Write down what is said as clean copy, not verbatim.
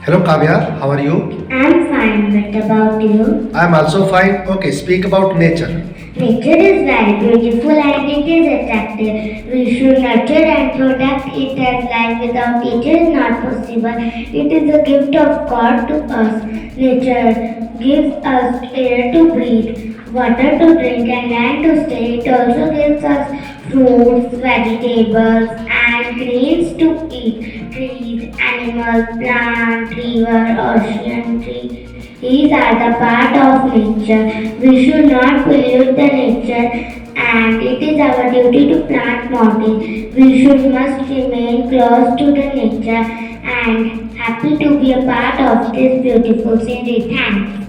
Hello Kavya, how are you? I'm fine, but about you? I am also fine. Okay, speak about nature. Nature is very beautiful and it is attractive. We should nurture and protect it as life without nature is not possible. It is a gift of God to us. Nature gives us air to breathe, water to drink and land to stay. It also gives us fruits, vegetables and grains to eat. Trees, animals, plants, river, ocean, tree. These are the part of nature. We should not pollute the nature and it is our duty to plant more trees. We should must remain close to the nature and happy to be a part of this beautiful scenery. Thanks.